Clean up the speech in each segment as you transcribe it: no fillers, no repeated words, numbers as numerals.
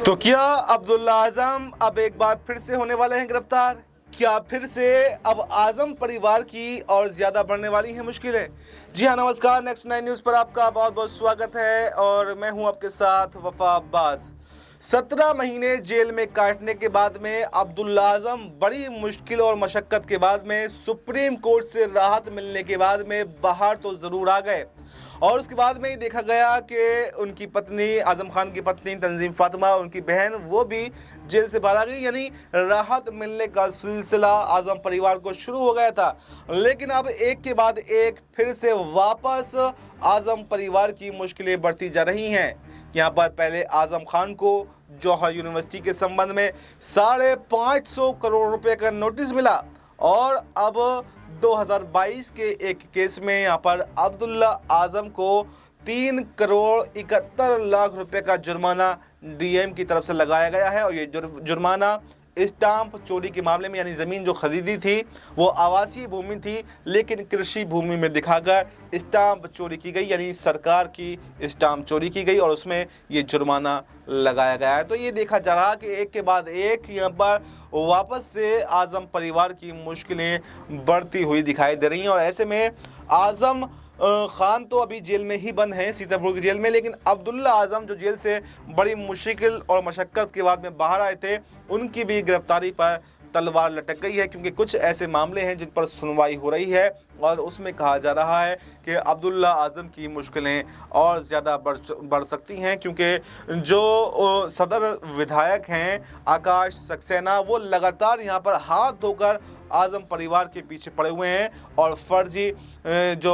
तो क्या अब्दुल्ला आजम अब एक बार फिर से होने वाले हैं गिरफ्तार? क्या फिर से अब आजम परिवार की और ज्यादा बढ़ने वाली हैं मुश्किलें? जी हाँ, नमस्कार। नेक्स्ट 9 न्यूज पर आपका बहुत बहुत स्वागत है और मैं हूं आपके साथ वफा अब्बास। 17 महीने जेल में काटने के बाद में अब्दुल्ला आजम बड़ी मुश्किल और मशक्कत के बाद में सुप्रीम कोर्ट से राहत मिलने के बाद में बाहर तो जरूर आ गए और उसके बाद में ही देखा गया कि उनकी पत्नी, आजम खान की पत्नी तंजीम फातिमा, उनकी बहन, वो भी जेल से बाहर आ गई। यानी राहत मिलने का सिलसिला आजम परिवार को शुरू हो गया था, लेकिन अब एक के बाद एक फिर से वापस आजम परिवार की मुश्किलें बढ़ती जा रही हैं। यहाँ पर पहले आजम खान को जौहर यूनिवर्सिटी के संबंध में 550 करोड़ रुपए का नोटिस मिला और अब 2022 के एक केस में यहाँ पर अब्दुल्ला आजम को 3 करोड़ 71 लाख रुपए का जुर्माना डीएम की तरफ से लगाया गया है। और ये जुर्माना स्टाम्प चोरी के मामले में, यानी ज़मीन जो खरीदी थी वो आवासीय भूमि थी लेकिन कृषि भूमि में दिखाकर स्टाम्प चोरी की गई, यानी सरकार की स्टाम्प चोरी की गई और उसमें ये जुर्माना लगाया गया है। तो ये देखा जा रहा कि एक के बाद एक यहाँ पर वापस से आजम परिवार की मुश्किलें बढ़ती हुई दिखाई दे रही हैं। और ऐसे में आजम खान तो अभी जेल में ही बंद हैं, सीतापुर की जेल में, लेकिन अब्दुल्ला आजम जो जेल से बड़ी मुश्किल और मशक्कत के बाद में बाहर आए थे, उनकी भी गिरफ्तारी पर तलवार लटक गई है, क्योंकि कुछ ऐसे मामले हैं जिन पर सुनवाई हो रही है और उसमें कहा जा रहा है कि अब्दुल्ला आजम की मुश्किलें और ज़्यादा बढ़ सकती हैं, क्योंकि जो सदर विधायक हैं आकाश सक्सेना, वो लगातार यहाँ पर हाथ धोकर आजम परिवार के पीछे पड़े हुए हैं और फर्जी जो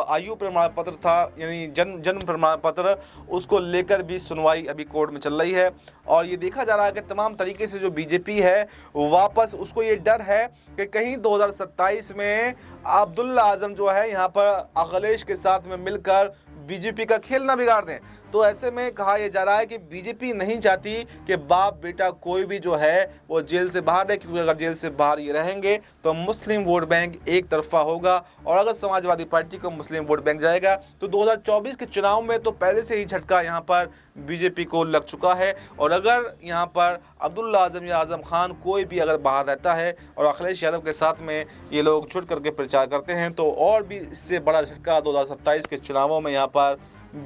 आयु प्रमाण पत्र था, यानी जन्म प्रमाण पत्र, उसको लेकर भी सुनवाई अभी कोर्ट में चल रही है। और ये देखा जा रहा है कि तमाम तरीके से जो बीजेपी है वापस, उसको ये डर है कि कहीं 2027 में अब्दुल्ला आजम जो है यहाँ पर अखिलेश के साथ में मिलकर बीजेपी का खेल ना बिगाड़ दें। तो ऐसे में कहा यह जा रहा है कि बीजेपी नहीं चाहती कि बाप बेटा कोई भी जो है वो जेल से बाहर रहे, क्योंकि अगर जेल से बाहर ये रहेंगे तो मुस्लिम वोट बैंक एक तरफा होगा और अगर समाजवादी पार्टी को मुस्लिम वोट बैंक जाएगा तो 2024 के चुनाव में तो पहले से ही झटका यहाँ पर बीजेपी को लग चुका है। और अगर यहाँ पर अब्दुल्ला आजम या आजम खान कोई भी अगर बाहर रहता है और अखिलेश यादव के साथ में ये लोग छुट करके प्रचार करते हैं तो और भी इससे बड़ा झटका 2027 के चुनावों में यहाँ पर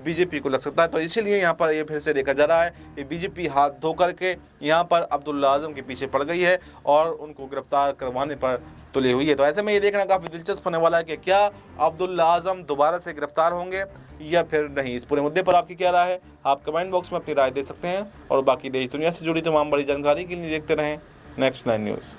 बीजेपी को लग सकता है। तो इसीलिए यहाँ पर ये फिर से देखा जा रहा है कि बीजेपी हाथ धो करके यहाँ पर अब्दुल्ला आजम के पीछे पड़ गई है और उनको गिरफ्तार करवाने पर तुली हुई है। तो ऐसे में ये देखना काफ़ी दिलचस्प होने वाला है कि क्या अब्दुल्ला आजम दोबारा से गिरफ्तार होंगे या फिर नहीं। इस पूरे मुद्दे पर आपकी क्या राय है? आप कमेंट बॉक्स में अपनी राय दे सकते हैं और बाकी देश दुनिया से जुड़ी तमाम बड़ी जानकारी के लिए देखते रहें नेक्स्ट 9 न्यूज़।